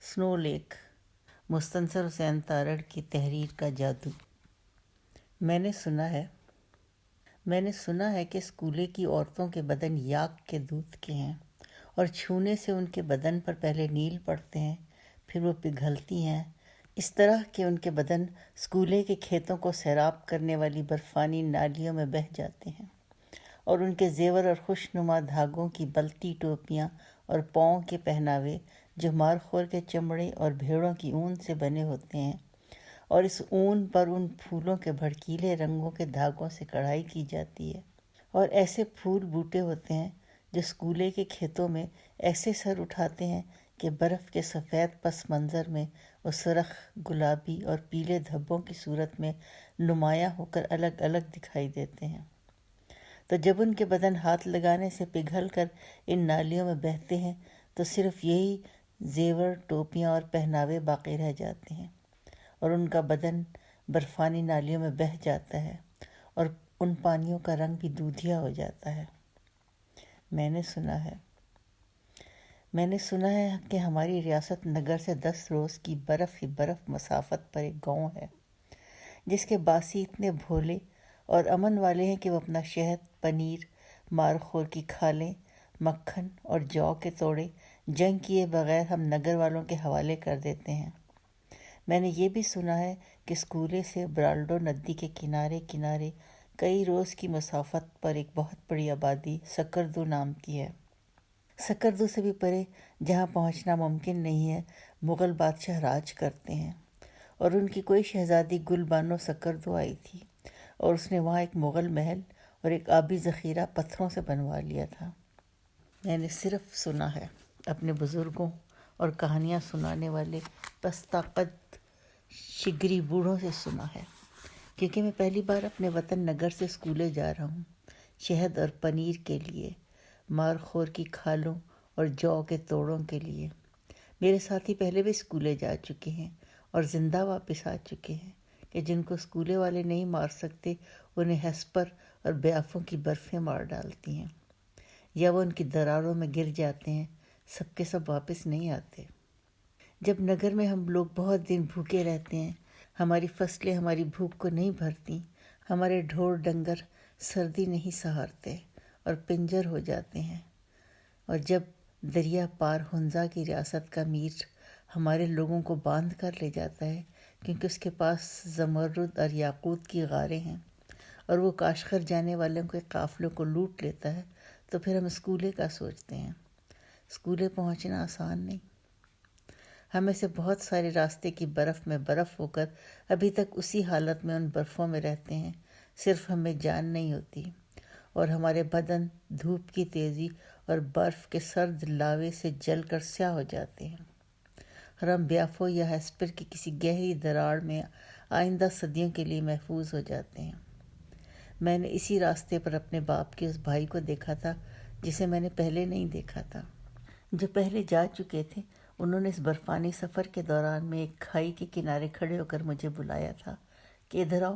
سنو لیک، مستنصر حسین تارڑ کی تحریر کا جادو۔ میں نے سنا ہے کہ اسکولے کی عورتوں کے بدن یاک کے دودھ کے ہیں اور چھونے سے ان کے بدن پر پہلے نیل پڑتے ہیں، پھر وہ پگھلتی ہیں۔ اس طرح کہ ان کے بدن اسکولے کے کھیتوں کو سیراب کرنے والی برفانی نالیوں میں بہہ جاتے ہیں، اور ان کے زیور اور خوشنما دھاگوں کی بلتی ٹوپیاں اور پاؤں کے پہناوے جو مارخور کے چمڑے اور بھیڑوں کی اون سے بنے ہوتے ہیں، اور اس اون پر ان پھولوں کے بھڑکیلے رنگوں کے دھاگوں سے کڑھائی کی جاتی ہے، اور ایسے پھول بوٹے ہوتے ہیں جو اسکولے کے کھیتوں میں ایسے سر اٹھاتے ہیں کہ برف کے سفید پس منظر میں وہ سرخ، گلابی اور پیلے دھبوں کی صورت میں نمایاں ہو کر الگ الگ دکھائی دیتے ہیں۔ تو جب ان کے بدن ہاتھ لگانے سے پگھل کر ان نالیوں میں بہتے ہیں تو صرف یہی زیور، ٹوپیاں اور پہناوے باقی رہ جاتے ہیں، اور ان کا بدن برفانی نالیوں میں بہہ جاتا ہے، اور ان پانیوں کا رنگ بھی دودھیا ہو جاتا ہے۔ میں نے سنا ہے کہ ہماری ریاست نگر سے 10 روز کی برف ہی برف مسافت پر ایک گاؤں ہے جس کے باسی اتنے بھولے اور امن والے ہیں کہ وہ اپنا شہد، پنیر، مارخور کی کھالیں، مکھن اور جو کے توڑے جنگ کیے بغیر ہم نگر والوں کے حوالے کر دیتے ہیں۔ میں نے یہ بھی سنا ہے کہ اسکولے سے برالڈو ندی کے کنارے کنارے کئی روز کی مسافت پر ایک بہت بڑی آبادی سکردو نام کی ہے۔ سکردو سے بھی پرے جہاں پہنچنا ممکن نہیں ہے، مغل بادشاہ راج کرتے ہیں، اور ان کی کوئی شہزادی گل بانو سکردو آئی تھی، اور اس نے وہاں ایک مغل محل اور ایک آبی ذخیرہ پتھروں سے بنوا لیا تھا۔ میں نے صرف سنا ہے، اپنے بزرگوں اور کہانیاں سنانے والے پستہ قد شگری بوڑھوں سے سنا ہے، کیونکہ میں پہلی بار اپنے وطن نگر سے اسکولے جا رہا ہوں، شہد اور پنیر کے لیے، مارخور کی کھالوں اور جو کے توڑوں کے لیے۔ میرے ساتھی پہلے بھی اسکولے جا چکے ہیں اور زندہ واپس آ چکے ہیں کہ جن کو اسکولے والے نہیں مار سکتے انہیں ہیسپر اور بیافوں کی برفیں مار ڈالتی ہیں، یا وہ ان کی دراروں میں گر جاتے ہیں، سب کے سب واپس نہیں آتے۔ جب نگر میں ہم لوگ بہت دن بھوکے رہتے ہیں، ہماری فصلیں ہماری بھوک کو نہیں بھرتی، ہمارے ڈھور ڈنگر سردی نہیں سہارتے اور پنجر ہو جاتے ہیں، اور جب دریا پار ہنزا کی ریاست کا میر ہمارے لوگوں کو باندھ کر لے جاتا ہے کیونکہ اس کے پاس زمرد اور یاقوت کی غاریں ہیں، اور وہ کاشغر جانے والوں کے قافلوں کو لوٹ لیتا ہے، تو پھر ہم اسکولے کا سوچتے ہیں۔ اسکولے پہنچنا آسان نہیں۔ ہمیں سے بہت سارے راستے کی برف میں برف ہو کر ابھی تک اسی حالت میں ان برفوں میں رہتے ہیں، صرف ہمیں جان نہیں ہوتی، اور ہمارے بدن دھوپ کی تیزی اور برف کے سرد لاوے سے جل کر سیاہ ہو جاتے ہیں، اور ہم بیافو یا ہیسپر کی کسی گہری دراڑ میں آئندہ صدیوں کے لیے محفوظ ہو جاتے ہیں۔ میں نے اسی راستے پر اپنے باپ کے اس بھائی کو دیکھا تھا جسے میں نے پہلے نہیں دیکھا تھا۔ جو پہلے جا چکے تھے انہوں نے اس برفانی سفر کے دوران میں ایک کھائی کے کنارے کھڑے ہو کر مجھے بلایا تھا کہ ادھر آؤ،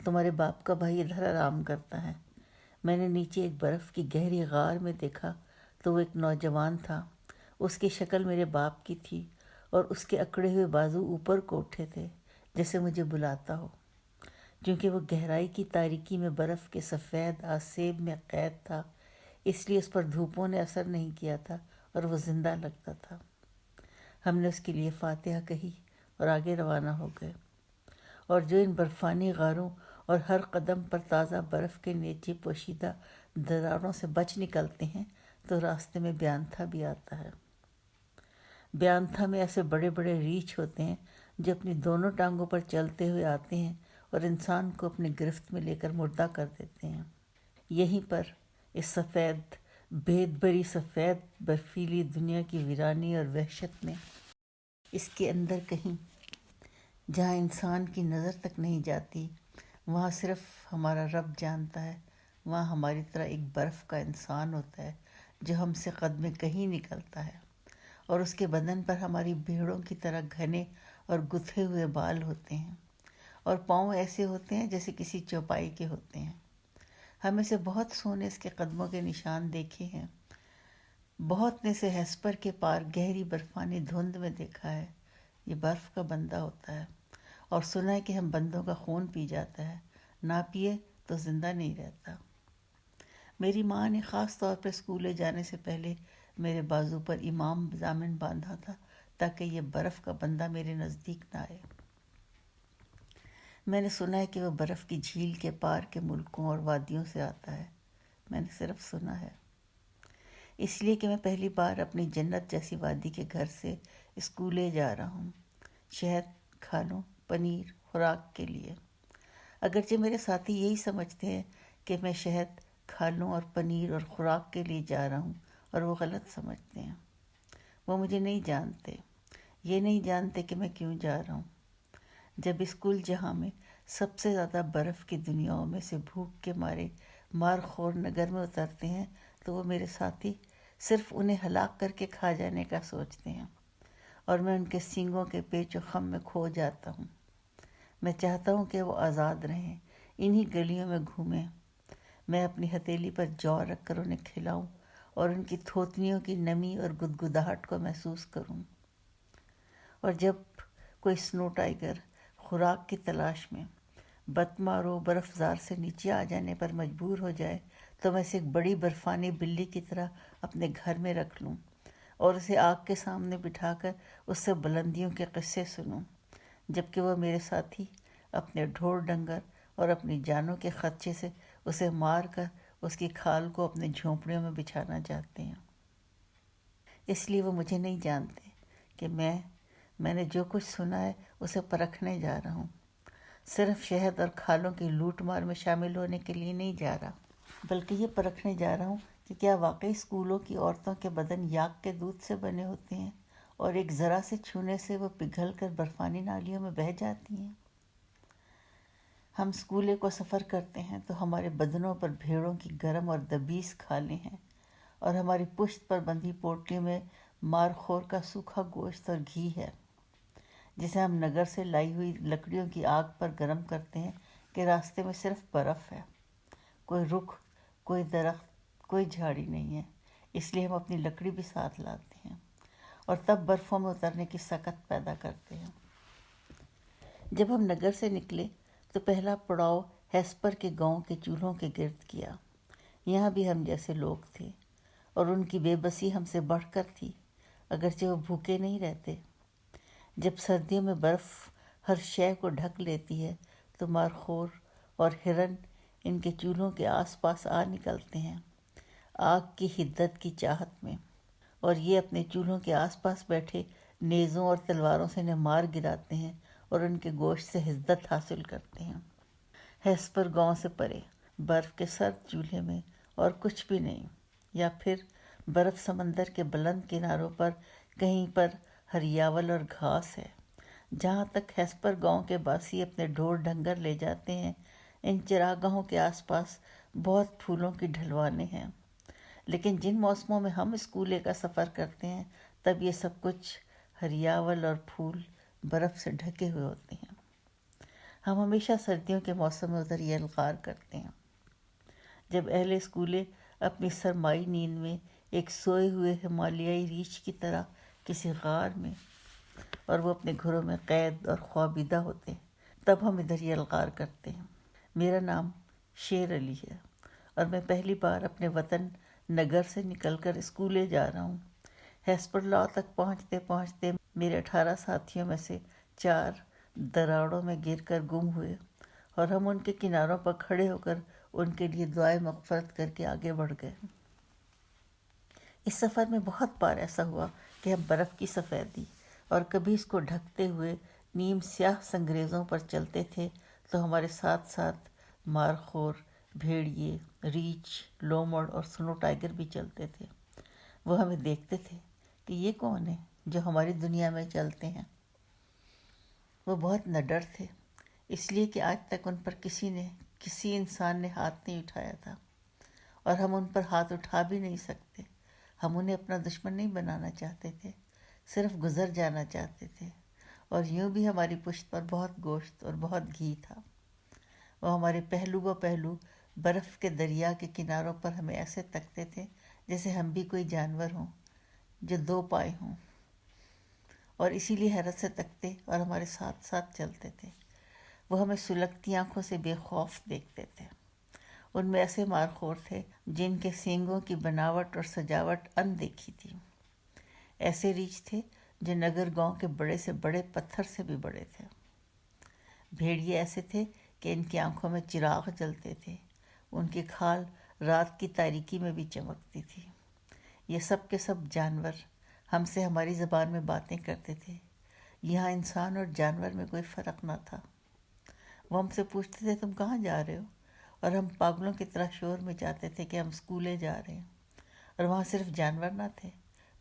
تمہارے باپ کا بھائی ادھر آرام کرتا ہے۔ میں نے نیچے ایک برف کی گہری غار میں دیکھا تو وہ ایک نوجوان تھا، اس کی شکل میرے باپ کی تھی، اور اس کے اکڑے ہوئے بازو اوپر کو اٹھے تھے جیسے مجھے بلاتا ہو۔ چونکہ وہ گہرائی کی تاریکی میں برف کے سفید آسیب میں قید تھا، اس لیے اس پر دھوپوں نے اثر نہیں کیا تھا اور وہ زندہ لگتا تھا۔ ہم نے اس کے لیے فاتحہ کہی اور آگے روانہ ہو گئے، اور جو ان برفانی غاروں اور ہر قدم پر تازہ برف کے نیچے پوشیدہ دراروں سے بچ نکلتے ہیں تو راستے میں بیانتھا بھی آتا ہے۔ بیانتھا میں ایسے بڑے بڑے ریچھ ہوتے ہیں جو اپنی دونوں ٹانگوں پر چلتے ہوئے آتے ہیں اور انسان کو اپنے گرفت میں لے کر مردہ کر دیتے ہیں۔ یہیں پر اس سفید، بھید بھری سفید برفیلی دنیا کی ویرانی اور وحشت میں، اس کے اندر کہیں جہاں انسان کی نظر تک نہیں جاتی، وہاں صرف ہمارا رب جانتا ہے، وہاں ہماری طرح ایک برف کا انسان ہوتا ہے جو ہم سے قد میں کہیں نکلتا ہے، اور اس کے بدن پر ہماری بھیڑوں کی طرح گھنے اور گتھے ہوئے بال ہوتے ہیں، اور پاؤں ایسے ہوتے ہیں جیسے کسی چوپائی کے ہوتے ہیں۔ ہمیں سے بہت سو نے اس کے قدموں کے نشان دیکھے ہیں۔ بہت نے سے ہیسپر کے پار گہری برفانی دھند میں دیکھا ہے، یہ برف کا بندہ ہوتا ہے، اور سنا ہے کہ ہم بندوں کا خون پی جاتا ہے، نہ پیے تو زندہ نہیں رہتا۔ میری ماں نے خاص طور پر اسکولے جانے سے پہلے میرے بازو پر امام ضامن باندھا تھا تاکہ یہ برف کا بندہ میرے نزدیک نہ آئے۔ میں نے سنا ہے کہ وہ برف کی جھیل کے پار کے ملکوں اور وادیوں سے آتا ہے، میں نے صرف سنا ہے، اس لیے کہ میں پہلی بار اپنی جنت جیسی وادی کے گھر سے اسکولے جا رہا ہوں، شہد کھا لوں، پنیر خوراک کے لیے۔ اگرچہ میرے ساتھی یہی سمجھتے ہیں کہ میں شہد کھا لوں اور پنیر اور خوراک کے لیے جا رہا ہوں، اور وہ غلط سمجھتے ہیں۔ وہ مجھے نہیں جانتے، یہ نہیں جانتے کہ میں کیوں جا رہا ہوں۔ جب اسکول جہاں میں سب سے زیادہ برف کی دنیاؤں میں سے بھوک کے مارے مار خور نگر میں اترتے ہیں تو وہ میرے ساتھی صرف انہیں ہلاک کر کے کھا جانے کا سوچتے ہیں، اور میں ان کے سینگوں کے پیچ و خم میں کھو جاتا ہوں۔ میں چاہتا ہوں کہ وہ آزاد رہیں، انہی گلیوں میں گھومیں، میں اپنی ہتھیلی پر جو رکھ کر انہیں کھلاؤں اور ان کی تھوتنیوں کی نمی اور گدگداہٹ کو محسوس کروں۔ اور جب کوئی سنو ٹائیگر خوراک کی تلاش میں بتمارو برفزار سے نیچے آ جانے پر مجبور ہو جائے تو میں اسے ایک بڑی برفانی بلی کی طرح اپنے گھر میں رکھ لوں اور اسے آگ کے سامنے بٹھا کر اس سے بلندیوں کے قصے سنوں، جبکہ وہ میرے ساتھی اپنے ڈھور ڈنگر اور اپنی جانوں کے خدشے سے اسے مار کر اس کی کھال کو اپنے جھونپڑیوں میں بچھانا چاہتے ہیں۔ اس لیے وہ مجھے نہیں جانتے کہ میں نے جو کچھ سنا ہے اسے پرکھنے جا رہا ہوں، صرف شہد اور کھالوں کی لوٹ مار میں شامل ہونے کے لیے نہیں جا رہا، بلکہ یہ پرکھنے جا رہا ہوں کہ کیا واقعی اسکولوں کی عورتوں کے بدن یاک کے دودھ سے بنے ہوتے ہیں اور ایک ذرا سے چھونے سے وہ پگھل کر برفانی نالیوں میں بہہ جاتی ہیں۔ ہم اسکولے کو سفر کرتے ہیں تو ہمارے بدنوں پر بھیڑوں کی گرم اور دبیس کھالیں ہیں، اور ہماری پشت پر بندھی پوٹلیوں میں مارخور کا سوکھا گوشت اور گھی ہے، جسے ہم نگر سے لائی ہوئی لکڑیوں کی آگ پر گرم کرتے ہیں کہ راستے میں صرف برف ہے، کوئی رخ، کوئی درخت، کوئی جھاڑی نہیں ہے، اس لیے ہم اپنی لکڑی بھی ساتھ لاتے ہیں اور تب برفوں میں اترنے کی سکت پیدا کرتے ہیں۔ جب ہم نگر سے نکلے تو پہلا پڑاؤ ہیسپر کے گاؤں کے چولہوں کے گرد کیا۔ یہاں بھی ہم جیسے لوگ تھے، اور ان کی بے بسی ہم سے بڑھ کر تھی، اگرچہ وہ بھوکے نہیں رہتے۔ جب سردیوں میں برف ہر شے کو ڈھک لیتی ہے تو مارخور اور ہرن ان کے چولہوں کے آس پاس آ نکلتے ہیں آگ کی حدت کی چاہت میں، اور یہ اپنے چولہوں کے آس پاس بیٹھے نیزوں اور تلواروں سے انہیں مار گراتے ہیں اور ان کے گوشت سے حدت حاصل کرتے ہیں۔ ہیسپر گاؤں سے پرے برف کے سرد چولہے میں اور کچھ بھی نہیں، یا پھر برف سمندر کے بلند کناروں پر کہیں پر ہریاول اور گھاس ہے۔ جہاں تک ہیسپر گاؤں کے باسی اپنے ڈھور ڈنگر لے جاتے ہیں، ان چراگاہوں کے آس پاس بہت پھولوں کی ڈھلوانے ہیں، لیکن جن موسموں میں ہم اسکولے کا سفر کرتے ہیں تب یہ سب کچھ ہریاول اور پھول برف سے ڈھکے ہوئے ہوتے ہیں۔ ہم ہمیشہ سردیوں کے موسم میں ادھر یہ الغار کرتے ہیں، جب اہل اسکولے اپنی سرمائی نیند میں ایک سوئے ہوئے ہمالیائی ریچھ کی طرح کسی غار میں، اور وہ اپنے گھروں میں قید اور خوابیدہ ہوتے ہیں، تب ہم ادھر یہ الغار کرتے ہیں۔ میرا نام شیر علی ہے، اور میں پہلی بار اپنے وطن نگر سے نکل کر اسکولے جا رہا ہوں۔ ہیسپر لاؤ تک پہنچتے پہنچتے میرے 18 ساتھیوں میں سے 4 دراڑوں میں گر کر گم ہوئے، اور ہم ان کے کناروں پر کھڑے ہو کر ان کے لیے دعائے مغفرت کر کے آگے بڑھ گئے۔ اس سفر میں بہت بار ایسا ہوا کہ ہم برف کی سفیدی اور کبھی اس کو ڈھکتے ہوئے نیم سیاہ سنگریزوں پر چلتے تھے تو ہمارے ساتھ ساتھ مارخور، بھیڑیے، ریچھ، لومڑ اور سنو ٹائیگر بھی چلتے تھے۔ وہ ہمیں دیکھتے تھے کہ یہ کون ہیں جو ہماری دنیا میں چلتے ہیں۔ وہ بہت نڈر تھے، اس لیے کہ آج تک ان پر کسی انسان نے ہاتھ نہیں اٹھایا تھا، اور ہم ان پر ہاتھ اٹھا بھی نہیں سکتے۔ ہم انہیں اپنا دشمن نہیں بنانا چاہتے تھے، صرف گزر جانا چاہتے تھے، اور یوں بھی ہماری پشت پر بہت گوشت اور بہت گھی تھا۔ وہ ہمارے پہلو برف کے دریا کے کناروں پر ہمیں ایسے تکتے تھے جیسے ہم بھی کوئی جانور ہوں جو دو پائے ہوں، اور اسی لیے حیرت سے تکتے اور ہمارے ساتھ ساتھ چلتے تھے۔ وہ ہمیں سلگتی آنکھوں سے بے خوف دیکھتے تھے۔ ان میں ایسے مارخور تھے جن کے سینگوں کی بناوٹ اور سجاوٹ ان دیکھی تھی۔ ایسے ریچھ تھے جو نگر گاؤں کے بڑے سے بڑے پتھر سے بھی بڑے تھے۔ بھیڑیے ایسے تھے کہ ان کی آنکھوں میں چراغ جلتے تھے، ان کی کھال رات کی تاریکی میں بھی چمکتی تھی۔ یہ سب کے سب جانور ہم سے ہماری زبان میں باتیں کرتے تھے۔ یہاں انسان اور جانور میں کوئی فرق نہ تھا۔ وہ ہم سے پوچھتے تھے تم کہاں جا رہے ہو، اور ہم پاگلوں کی طرح شور میں جاتے تھے کہ ہم اسکولے جا رہے ہیں۔ اور وہاں صرف جانور نہ تھے،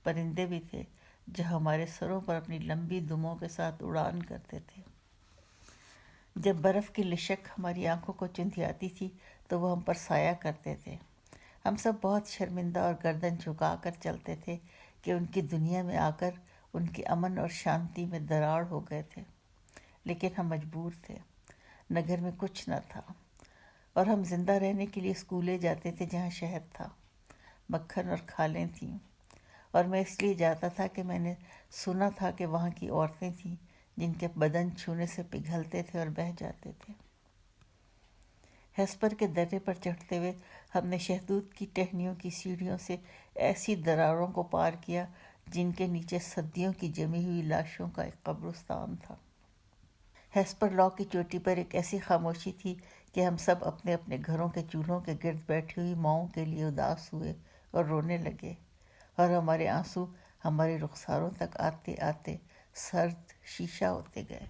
پرندے بھی تھے جو ہمارے سروں پر اپنی لمبی دموں کے ساتھ اڑان کرتے تھے۔ جب برف کی لشک ہماری آنکھوں کو چندھیاتی تھی تو وہ ہم پر سایہ کرتے تھے۔ ہم سب بہت شرمندہ اور گردن جھکا کر چلتے تھے کہ ان کی دنیا میں آ کر ان کی امن اور شانتی میں دراڑ ہو گئے تھے، لیکن ہم مجبور تھے۔ نگر میں کچھ نہ تھا، اور ہم زندہ رہنے کے لیے اسکولے جاتے تھے جہاں شہد تھا، مکھن اور کھالیں تھیں۔ اور میں اس لیے جاتا تھا کہ میں نے سنا تھا کہ وہاں کی عورتیں تھیں جن کے بدن چھونے سے پگھلتے تھے اور بہہ جاتے تھے۔ ہیسپر کے درے پر چڑھتے ہوئے ہم نے شہدود کی ٹہنیوں کی سیڑھیوں سے ایسی دراڑوں کو پار کیا جن کے نیچے صدیوں کی جمی ہوئی لاشوں کا ایک قبرستان تھا۔ ہیسپر لاک کی چوٹی پر ایک ایسی خاموشی تھی کہ ہم سب اپنے اپنے گھروں کے چولہوں کے گرد بیٹھی ہوئی ماؤں کے لیے اداس ہوئے اور رونے لگے، اور ہمارے آنسو ہمارے رخساروں تک آتے آتے سرد شیشہ ہوتے گئے۔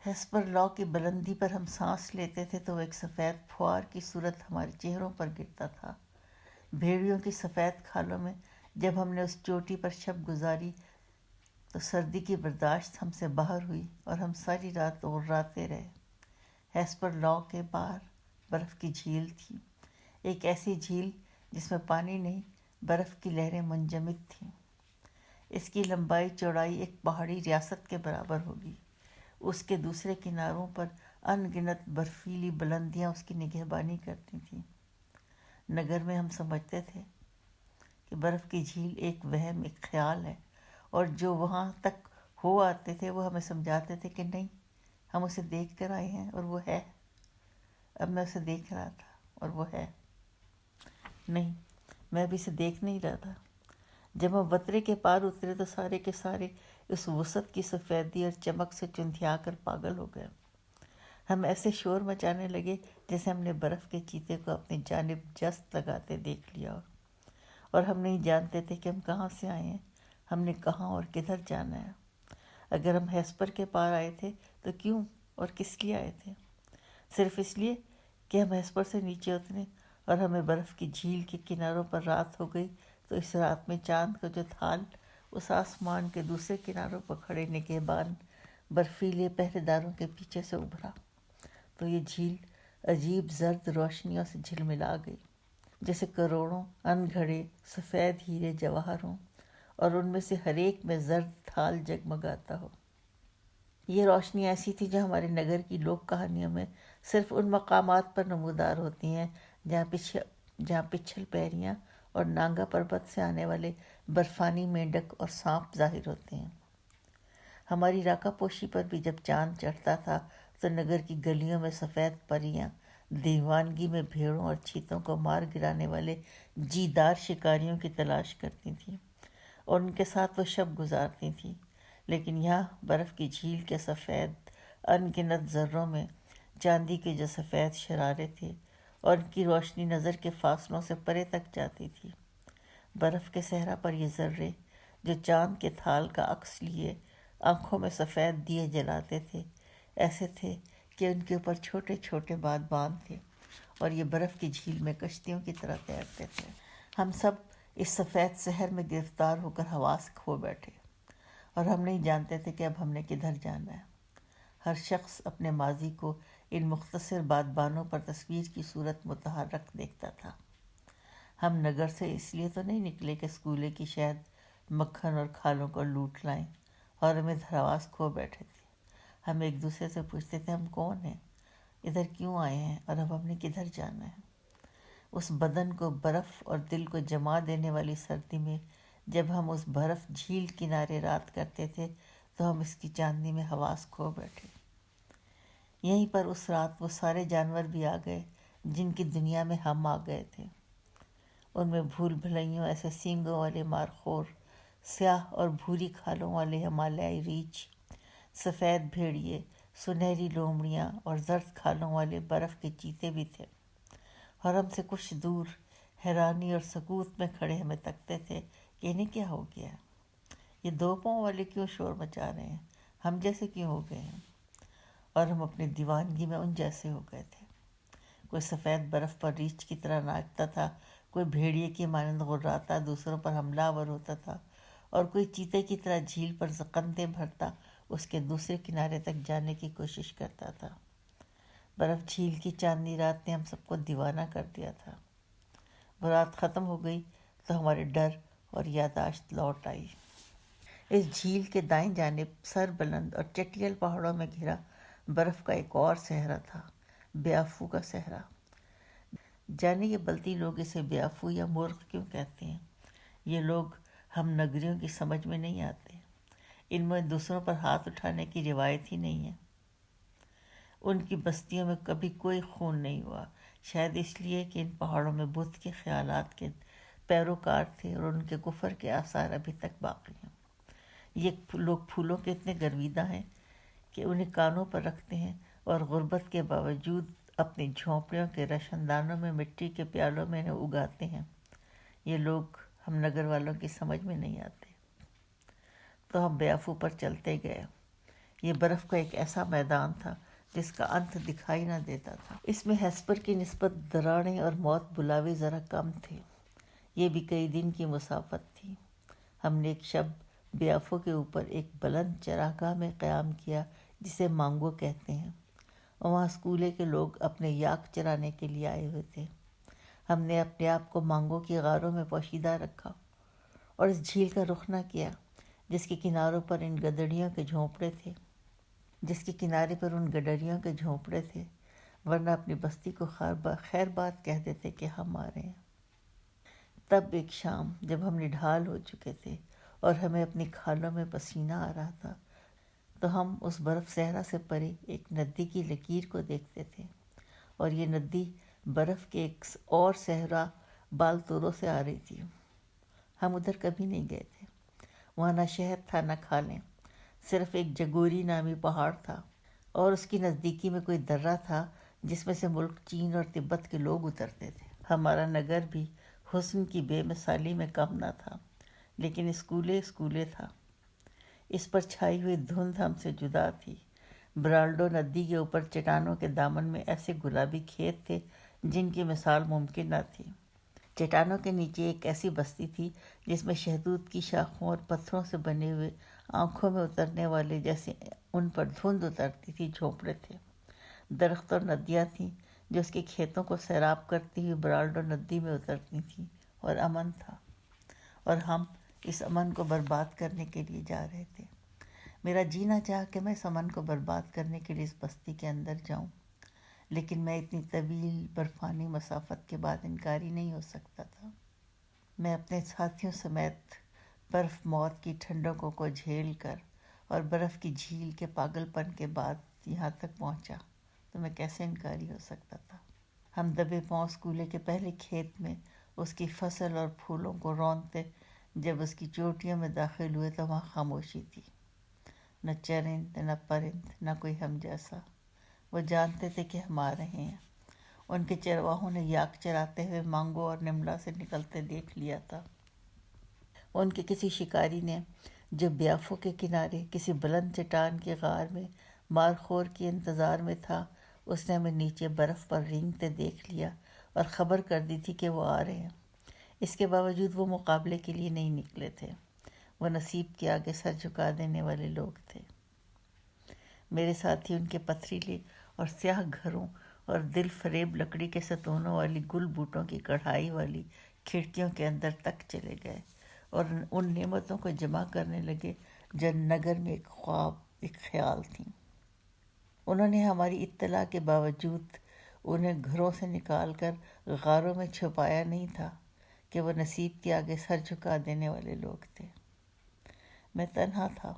ہیسپر لاک کی بلندی پر ہم سانس لیتے تھے تو وہ ایک سفید پھوار کی صورت ہمارے چہروں پر گرتا تھا۔ بھیڑیوں کی سفید کھالوں میں جب ہم نے اس چوٹی پر شب گزاری تو سردی کی برداشت ہم سے باہر ہوئی اور ہم ساری رات غراتے رہے۔ ہیسپر لاک کے پار برف کی جھیل تھی، ایک ایسی جھیل جس میں پانی نہیں، برف کی لہریں منجمد تھیں۔ اس کی لمبائی چوڑائی ایک پہاڑی ریاست کے برابر ہوگی۔ اس کے دوسرے کناروں پر ان گنت برفیلی بلندیاں اس کی نگہبانی کرتی تھیں۔ نگر میں ہم سمجھتے تھے کہ برف کی جھیل ایک وہم، ایک خیال ہے، اور جو وہاں تک ہو آتے تھے وہ ہمیں سمجھاتے تھے کہ نہیں، ہم اسے دیکھ کر آئے ہیں اور وہ ہے۔ اب میں اسے دیکھ رہا تھا اور وہ ہے نہیں، میں ابھی اسے دیکھ نہیں رہا تھا۔ جب ہم وترے کے پار اترے تو سارے کے سارے اس وسعت کی سفیدی اور چمک سے چندھیا کر پاگل ہو گئے۔ ہم ایسے شور مچانے لگے جیسے ہم نے برف کے چیتے کو اپنی جانب جست لگاتے دیکھ لیا اور ہم نہیں جانتے تھے کہ ہم کہاں سے آئے ہیں، ہم نے کہاں اور کدھر جانا ہے۔ اگر ہم ہیسپر کے پار آئے تھے تو کیوں اور کس لیے آئے تھے؟ صرف اس لیے کہ ہم ہیسپر سے نیچے اترے اور ہمیں برف کی جھیل کے کناروں پر رات ہو گئی تو اس رات میں چاند کا جو تھال اس آسمان کے دوسرے کناروں پر کھڑے نگہبان برفیلے پہرے داروں کے پیچھے سے ابھرا، تو یہ جھیل عجیب زرد روشنیوں سے جھلملا گئی، جیسے کروڑوں ان گھڑے سفید ہیرے جواہر ہوں اور ان میں سے ہر ایک میں زرد تھال جگمگاتا ہو۔ یہ روشنی ایسی تھی جو ہمارے نگر کی لوک کہانیوں میں صرف ان مقامات پر نمودار ہوتی ہیں جہاں پچھل پیریاں اور نانگا پربت سے آنے والے برفانی مینڈک اور سانپ ظاہر ہوتے ہیں۔ ہماری راکا پوشی پر بھی جب چاند چڑھتا تھا تو نگر کی گلیوں میں سفید پریاں دیوانگی میں بھیڑوں اور چیتوں کو مار گرانے والے جیدار شکاریوں کی تلاش کرتی تھیں اور ان کے ساتھ وہ شب گزارتی تھیں، لیکن یہاں برف کی جھیل کے سفید ان گنت ذروں میں چاندی کے جو سفید شرارے تھے اور ان کی روشنی نظر کے فاصلوں سے پرے تک جاتی تھی۔ برف کے صحرا پر یہ ذرے جو چاند کے تھال کا عکس لیے آنکھوں میں سفید دیے جلاتے تھے، ایسے تھے کہ ان کے اوپر چھوٹے چھوٹے بادبان تھے اور یہ برف کی جھیل میں کشتیوں کی طرح تیرتے تھے۔ ہم سب اس سفید شہر میں گرفتار ہو کر حواس کھو بیٹھے اور ہم نہیں جانتے تھے کہ اب ہم نے کدھر جانا ہے۔ ہر شخص اپنے ماضی کو ان مختصر بادبانوں پر تصویر کی صورت متحرک دیکھتا تھا۔ ہم نگر سے اس لیے تو نہیں نکلے کہ اسکولے کی شہد مکھن اور کھالوں کو لوٹ لائیں اور ہمیں دھرواس کھو بیٹھے تھے۔ ہم ایک دوسرے سے پوچھتے تھے ہم کون ہیں، ادھر کیوں آئے ہیں اور اب ہم نے کدھر جانا ہے۔ اس بدن کو برف اور دل کو جما دینے والی سردی میں جب ہم اس برف جھیل کنارے رات کرتے تھے تو ہم اس کی چاندنی میں حواس کھو بیٹھے۔ یہیں پر اس رات وہ سارے جانور بھی آ گئے جن کی دنیا میں ہم آ گئے تھے۔ ان میں بھول بھلائیوں ایسے سینگوں والے مارخور، سیاہ اور بھوری کھالوں والے ہمالیائی ریچھ، سفید بھیڑیے، سنہری لومڑیاں اور زرد کھالوں والے برف کے چیتے بھی تھے، اور ہم سے کچھ دور حیرانی اور سکوت میں کھڑے ہمیں تکتے تھے کہ انہیں کیا ہو گیا، یہ دو پاؤں والے کیوں شور مچا رہے ہیں، ہم جیسے کیوں ہو گئے ہیں، اور ہم اپنی دیوانگی میں ان جیسے ہو گئے تھے۔ کوئی سفید برف پر ریچھ کی طرح ناچتا تھا، کوئی بھیڑیے کی مانند غراتا دوسروں پر حملہ آور ہوتا تھا، اور کوئی چیتے کی طرح جھیل پر زقندیں بھرتا اس کے دوسرے کنارے تک جانے کی کوشش کرتا تھا۔ برف جھیل کی چاندنی رات نے ہم سب کو دیوانہ کر دیا تھا۔ وہ رات ختم ہو گئی تو ہمارے ڈر اور یاداشت لوٹ آئی۔ اس جھیل کے دائیں جانب سر بلند اور چٹیل پہاڑوں میں گھرا برف کا ایک اور صحرا تھا، بیافو کا صحرا۔ جانے یہ بلتی لوگ اسے بیافو یا مرغ کیوں کہتے ہیں؟ یہ لوگ ہم نگریوں کی سمجھ میں نہیں آتے۔ ان میں دوسروں پر ہاتھ اٹھانے کی روایت ہی نہیں ہے۔ ان کی بستیوں میں کبھی کوئی خون نہیں ہوا، شاید اس لیے کہ ان پہاڑوں میں بت کے خیالات کے پیروکار تھے اور ان کے کفر کے آثار ابھی تک باقی ہیں۔ یہ لوگ پھولوں کے اتنے گرویدہ ہیں کہ انہیں کانوں پر رکھتے ہیں اور غربت کے باوجود اپنی جھونپڑیوں کے روشن دانوں میں مٹی کے پیالوں میں انہیں اگاتے ہیں۔ یہ لوگ ہم نگر والوں کی سمجھ میں نہیں آتے۔ تو ہم بیافو پر چلتے گئے۔ یہ برف کا ایک ایسا میدان تھا جس کا انت دکھائی نہ دیتا تھا۔ اس میں ہیسپر کی نسبت دراڑیں اور موت بلاوے ذرا کم تھے۔ یہ بھی کئی دن کی مسافت تھی۔ ہم نے ایک شب بیافو کے اوپر ایک بلند چراگاہ میں قیام کیا جسے مانگو کہتے ہیں، اور وہاں اسکولے کے لوگ اپنے یاک چرانے کے لیے آئے ہوئے تھے۔ ہم نے اپنے آپ کو مانگو کی غاروں میں پوشیدہ رکھا اور اس جھیل کا رخ نہ کیا جس کے کناروں پر ان گدڑیوں کے جھونپڑے تھے، ورنہ اپنی بستی کو خیر بات کہہ دیتے کہ ہم آ رہے ہیں۔ تب ایک شام جب ہم نڈھال ہو چکے تھے اور ہمیں اپنی کھالوں میں پسینہ آ رہا تھا تو ہم اس برف صحرا سے پرے ایک ندی کی لکیر کو دیکھتے تھے، اور یہ ندی برف کے ایک اور صحرا بالتورو سے آ رہی تھی۔ ہم ادھر کبھی نہیں گئے تھے۔ وہاں نہ شہد تھا نہ کھالیں، صرف ایک جگوری نامی پہاڑ تھا، اور اس کی نزدیکی میں کوئی درہ تھا جس میں سے ملک چین اور تبت کے لوگ اترتے تھے۔ ہمارا نگر بھی حسن کی بے مثالی میں کم نہ تھا، لیکن اسکولے تھا۔ اس پر چھائی ہوئی دھند ہم سے جدا تھی۔ برالڈو ندی کے اوپر چٹانوں کے دامن میں ایسے گلابی کھیت تھے جن کی مثال ممکن نہ تھی۔ چٹانوں کے نیچے ایک ایسی بستی تھی جس میں شہتوت کی شاخوں اور پتھروں سے بنے ہوئے آنکھوں میں اترنے والے جیسے ان پر دھند اترتی تھی جھونپڑے تھے۔ درخت اور ندیاں تھیں جو اس کے کھیتوں کو سیراب کرتی ہوئی برالڈو ندی میں اترتی تھیں، اور امن تھا، اور ہم اس امن کو برباد کرنے کے لیے جا رہے تھے۔ میرا جینا چاہا کہ میں اس امن کو برباد کرنے کے لیے اس بستی کے اندر جاؤں، لیکن میں اتنی طویل برفانی مسافت کے بعد انکاری نہیں ہو سکتا تھا۔ میں اپنے ساتھیوں سمیت برف موت کی ٹھنڈکوں کو جھیل کر اور برف کی جھیل کے پاگل پن کے بعد یہاں تک پہنچا تو میں کیسے انکاری ہو سکتا تھا۔ ہم دبے پاؤں اسکولے کے پہلے کھیت میں اس کی فصل اور پھولوں کو رونتے جب اس کی چوٹیوں میں داخل ہوئے تو وہاں خاموشی تھی، نہ چرند نہ پرند نہ کوئی ہم جیسا۔ وہ جانتے تھے کہ ہم آ رہے ہیں۔ ان کے چرواہوں نے یاک چراتے ہوئے مانگو اور نملا سے نکلتے دیکھ لیا تھا۔ ان کے کسی شکاری نے جو بیافو کے کنارے کسی بلند چٹان کی غار میں مارخور کے انتظار میں تھا، اس نے ہمیں نیچے برف پر رینگتے دیکھ لیا اور خبر کر دی تھی کہ وہ آ رہے ہیں۔ اس کے باوجود وہ مقابلے کے لیے نہیں نکلے تھے۔ وہ نصیب کے آگے سر جھکا دینے والے لوگ تھے۔ میرے ساتھی ان کے پتھریلے اور سیاہ گھروں اور دل فریب لکڑی کے ستونوں والی گل بوٹوں کی کڑھائی والی کھڑکیوں کے اندر تک چلے گئے اور ان نعمتوں کو جمع کرنے لگے جو نگر میں ایک خواب، ایک خیال تھیں۔ انہوں نے ہماری اطلاع کے باوجود انہیں گھروں سے نکال کر غاروں میں چھپایا نہیں تھا کہ وہ نصیب کے آگے سر جھکا دینے والے لوگ تھے۔ میں تنہا تھا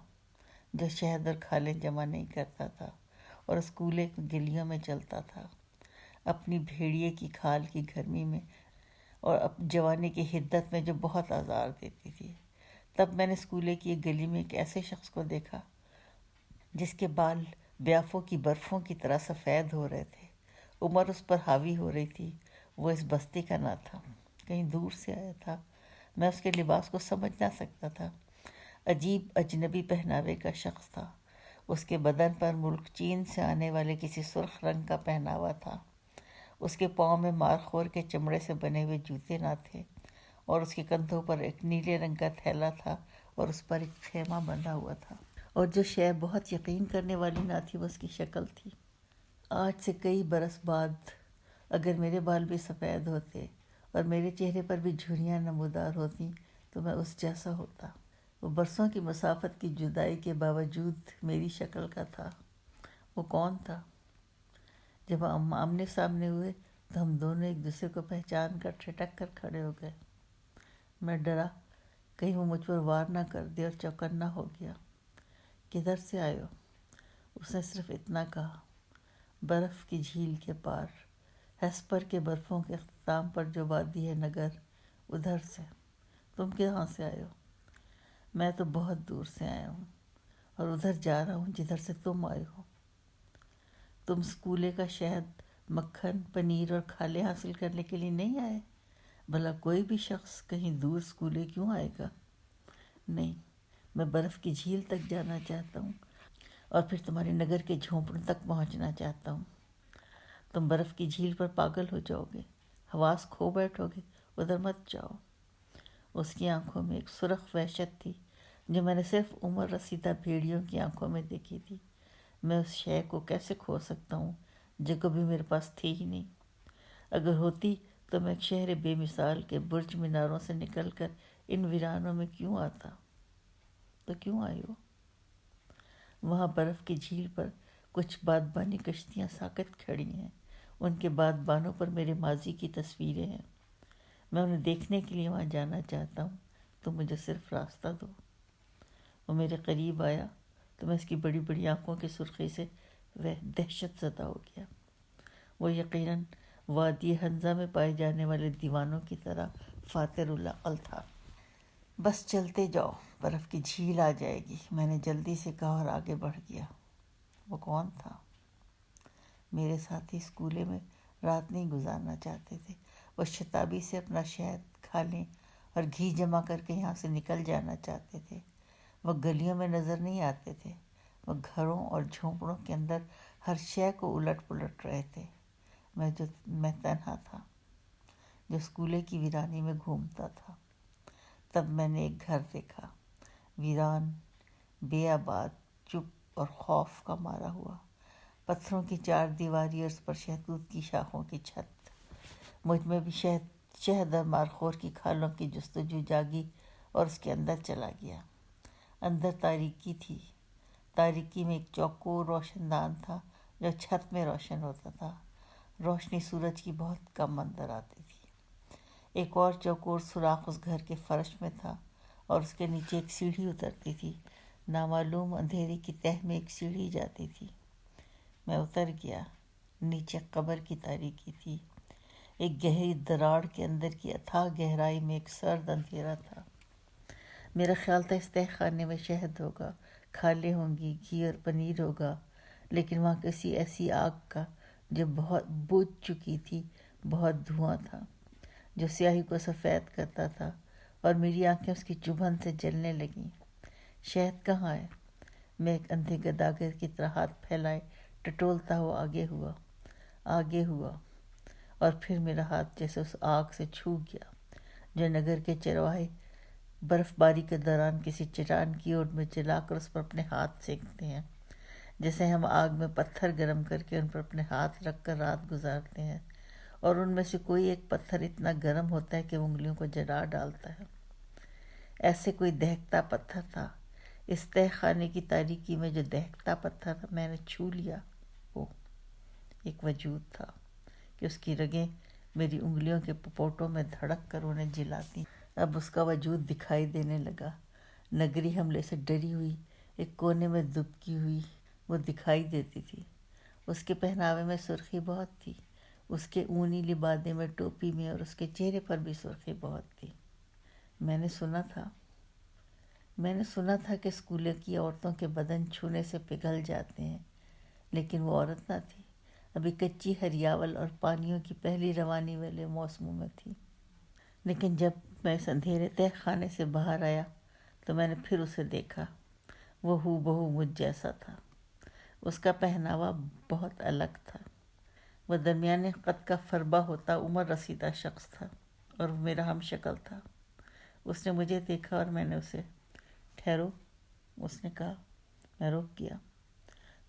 جو شہد اور کھالیں جمع نہیں کرتا تھا اور اسکولے کی گلیوں میں چلتا تھا اپنی بھیڑیے کی کھال کی گرمی میں اور جوانی کی حدت میں جو بہت آزار دیتی تھی۔ تب میں نے اسکولے کی ایک گلی میں ایک ایسے شخص کو دیکھا جس کے بال بیافوں کی برفوں کی طرح سفید ہو رہے تھے۔ عمر اس پر حاوی ہو رہی تھی۔ وہ اس بستی کا نہ تھا، کہیں دور سے آیا تھا۔ میں اس کے لباس کو سمجھ نہ سکتا تھا۔ عجیب اجنبی پہناوے کا شخص تھا۔ اس کے بدن پر ملک چین سے آنے والے کسی سرخ رنگ کا پہناوا تھا۔ اس کے پاؤں میں مارخور کے چمڑے سے بنے ہوئے جوتے نہ تھے اور اس کے کندھوں پر ایک نیلے رنگ کا تھیلا تھا اور اس پر ایک خیمہ بندھا ہوا تھا۔ اور جو شے بہت یقین کرنے والی نہ تھی وہ اس کی شکل تھی۔ آج سے کئی برس بعد اگر میرے بال بھی سفید ہوتے اور میرے چہرے پر بھی جھریاں نمودار ہوتیں تو میں اس جیسا ہوتا۔ وہ برسوں کی مسافت کی جدائی کے باوجود میری شکل کا تھا۔ وہ کون تھا؟ جب ہم آمنے سامنے ہوئے تو ہم دونوں ایک دوسرے کو پہچان کر ٹھٹک کر کھڑے ہو گئے۔ میں ڈرا کہیں وہ مجھ پر وار نہ کر دے اور چوکنا ہو گیا۔ کدھر سے آئے ہو؟ اس نے صرف اتنا کہا۔ برف کی جھیل کے پار، ہیسپر کے برفوں کے اختتام پر جو وادی ہے نگر، ادھر سے۔ تم کہاں سے آئے ہو؟ میں تو بہت دور سے آیا ہوں اور ادھر جا رہا ہوں جدھر سے تم آئے ہو۔ تم اسکولے کا شہد، مکھن، پنیر اور کھالیں حاصل کرنے کے لیے نہیں آئے؟ بھلا کوئی بھی شخص کہیں دور اسکولے کیوں آئے گا؟ نہیں، میں برف کی جھیل تک جانا چاہتا ہوں اور پھر تمہارے نگر کے جھونپڑوں تک پہنچنا چاہتا ہوں۔ تم برف کی جھیل پر پاگل ہو جاؤ گے، حواس کھو بیٹھو گے، ادھر مت جاؤ۔ اس کی آنکھوں میں ایک سرخ وحشت تھی جو میں نے صرف عمر رسیدہ بھیڑیوں کی آنکھوں میں دیکھی تھی۔ میں اس شے کو کیسے کھو سکتا ہوں جو کبھی میرے پاس تھی ہی نہیں؟ اگر ہوتی تو میں ایک شہر بے مثال کے برج میناروں سے نکل کر ان ویرانوں میں کیوں آتا؟ تو کیوں آئی ہو؟ وہاں برف کی جھیل پر کچھ بادبانی کشتیاں ساکت کھڑی ہیں۔ ان کے بادبانوں پر میرے ماضی کی تصویریں ہیں۔ میں انہیں دیکھنے کے لیے وہاں جانا چاہتا ہوں، تو مجھے صرف راستہ دو۔ وہ میرے قریب آیا تو میں اس کی بڑی بڑی آنکھوں کی سرخی سے وہ دہشت زدہ ہو گیا۔ وہ یقیناً وادی حنزہ میں پائے جانے والے دیوانوں کی طرح فاتر العقل تھا۔ بس چلتے جاؤ، برف کی جھیل آ جائے گی، میں نے جلدی سے کہا اور آگے بڑھ گیا۔ وہ کون تھا؟ میرے ساتھی اسکولے میں رات نہیں گزارنا چاہتے تھے۔ وہ شتابی سے اپنا شہد، کھالیں اور گھی جمع کر کے یہاں سے نکل جانا چاہتے تھے۔ وہ گلیوں میں نظر نہیں آتے تھے۔ وہ گھروں اور جھونپڑوں کے اندر ہر شے کو الٹ پلٹ رہے تھے۔ میں تنہا تھا جو اسکولے کی ویرانی میں گھومتا تھا۔ تب میں نے ایک گھر دیکھا، ویران، بے آباد، چپ اور خوف کا مارا ہوا۔ پتھروں کی چار دیواری اور اس پر شہتوت کی شاخوں کی چھت۔ مجھ میں بھی شہد اور مارخور کی کھالوں کی جستجو جاگی اور اس کے اندر چلا گیا۔ اندر تاریکی تھی۔ تاریکی میں ایک چوکور روشن دان تھا جو چھت میں روشن ہوتا تھا۔ روشنی سورج کی بہت کم اندر آتی تھی۔ ایک اور چوکور سوراخ اس گھر کے فرش میں تھا اور اس کے نیچے ایک سیڑھی اترتی تھی۔ نامعلوم اندھیرے کی تہہ میں ایک سیڑھی جاتی تھی۔ میں اتر گیا۔ نیچے قبر کی تاریکی تھی۔ ایک گہری دراڑ کے اندر کی اتھاہ گہرائی میں ایک سرد اندھیرا تھا۔ میرا خیال تھا اس تہہ خانے میں شہد ہوگا، کھالیں ہوں گی، گھی اور پنیر ہوگا، لیکن وہاں کسی ایسی آگ کا جو بہت بجھ چکی تھی، بہت دھواں تھا جو سیاہی کو سفید کرتا تھا اور میری آنکھیں اس کی چبھن سے جلنے لگیں۔ شہد کہاں ہے؟ میں ایک اندھے گداگر کی طرح ہاتھ پھیلائے ٹٹولتا ہوا آگے ہوا اور پھر میرا ہاتھ جیسے اس آگ سے چھو گیا جو نگر کے چرواہے برف باری کے دوران کسی چٹان کی اوٹ میں جلا کر اس پر اپنے ہاتھ سینکتے ہیں، جیسے ہم آگ میں پتھر گرم کر کے ان پر اپنے ہاتھ رکھ کر رات گزارتے ہیں اور ان میں سے کوئی ایک پتھر اتنا گرم ہوتا ہے کہ وہ انگلیوں کو جلا ڈالتا ہے۔ ایسے کوئی دہکتا پتھر تھا۔ اس تہہ خانے کی تاریکی میں جو دہکتا پتھر میں نے چھو لیا، وہ ایک وجود تھا، کہ اس کی رگیں میری انگلیوں کے پپوٹوں میں دھڑک کر انہیں جلاتی۔ اب اس کا وجود دکھائی دینے لگا۔ نگری حملے سے ڈری ہوئی ایک کونے میں دبکی ہوئی وہ دکھائی دیتی تھی۔ اس کے پہناوے میں سرخی بہت تھی، اس کے اونی لبادے میں، ٹوپی میں، اور اس کے چہرے پر بھی سرخی بہت تھی۔ میں نے سنا تھا کہ اسکول کی عورتوں کے بدن چھونے سے پگھل جاتے ہیں، لیکن وہ عورت نہ تھی، ابھی کچی ہریاول اور پانیوں کی پہلی روانی والے موسموں میں تھی۔ لیکن جب میں اس اندھیرے تہہ خانے سے باہر آیا تو میں نے پھر اسے دیکھا۔ وہ ہو بہو مجھ جیسا تھا۔ اس کا پہناوا بہت الگ تھا۔ وہ درمیانے قد کا فربا ہوتا عمر رسیدہ شخص تھا اور وہ میرا ہم شکل تھا۔ اس نے مجھے دیکھا اور میں نے اسے۔ ٹھہرو، اس نے کہا۔ میں رک گیا۔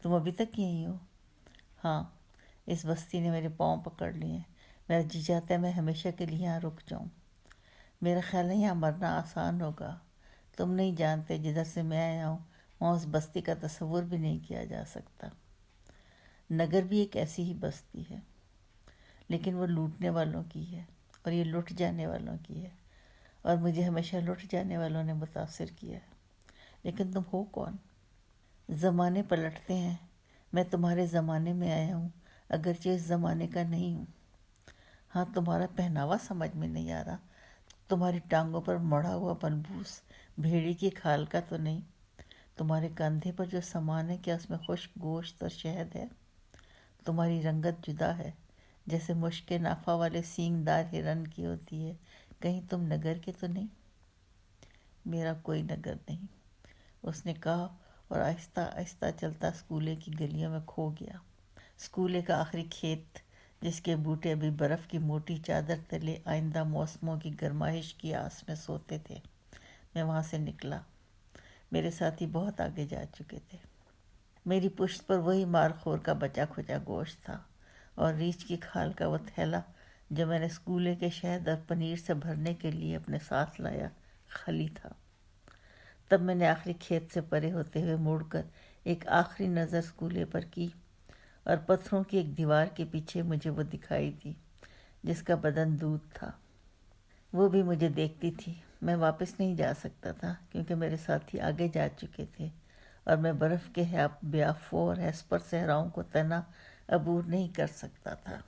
تم ابھی تک یہیں ہو؟ ہاں، اس بستی نے میرے پاؤں پکڑ لیے ہیں۔ میرا جی چاہتا ہے میں ہمیشہ کے لیے یہاں رک جاؤں۔ میرا خیال ہے یہاں مرنا آسان ہوگا۔ تم نہیں جانتے جدھر سے میں آیا ہوں وہاں اس بستی کا تصور بھی نہیں کیا جا سکتا۔ نگر بھی ایک ایسی ہی بستی ہے، لیکن وہ لوٹنے والوں کی ہے اور یہ لٹ جانے والوں کی ہے، اور مجھے ہمیشہ لٹ جانے والوں نے متاثر کیا ہے۔ لیکن تم ہو کون؟ زمانے پلٹتے ہیں، میں تمہارے زمانے میں آیا ہوں، اگرچہ اس زمانے کا نہیں ہوں۔ ہاں، تمہارا پہناوا سمجھ میں نہیں آ رہا۔ تمہاری ٹانگوں پر مڑا ہوا ملبوس بھیڑی کی کھال کا تو نہیں؟ تمہارے کندھے پر جو سامان ہے کیا اس میں خشک گوشت اور شہد ہے؟ تمہاری رنگت جدا ہے، جیسے مشک نافہ والے سینگ دار ہرن کی ہوتی ہے۔ کہیں تم نگر کے تو نہیں؟ میرا کوئی نگر نہیں، اس نے کہا، اور آہستہ آہستہ چلتا اسکولے کی گلیوں میں کھو گیا۔ اسکولے کا آخری کھیت، جس کے بوٹے ابھی برف کی موٹی چادر تلے آئندہ موسموں کی گرمائش کی آس میں سوتے تھے۔ میں وہاں سے نکلا۔ میرے ساتھی بہت آگے جا چکے تھے۔ میری پشت پر وہی مارخور کا بچا کھچا گوشت تھا اور ریچھ کی کھال کا وہ تھیلا جو میں نے اسکولے کے شہد اور پنیر سے بھرنے کے لیے اپنے ساتھ لایا خالی تھا۔ تب میں نے آخری کھیت سے پرے ہوتے ہوئے مڑ کر ایک آخری نظر اسکولے پر کی، اور پتھروں کی ایک دیوار کے پیچھے مجھے وہ دکھائی دی جس کا بدن دودھ تھا۔ وہ بھی مجھے دیکھتی تھی۔ میں واپس نہیں جا سکتا تھا کیونکہ میرے ساتھی آگے جا چکے تھے، اور میں برف کے بیافو اور ہیسپر صحراؤں کو تنہا عبور نہیں کر سکتا تھا۔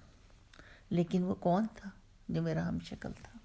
لیکن وہ کون تھا جو میرا ہم شکل تھا؟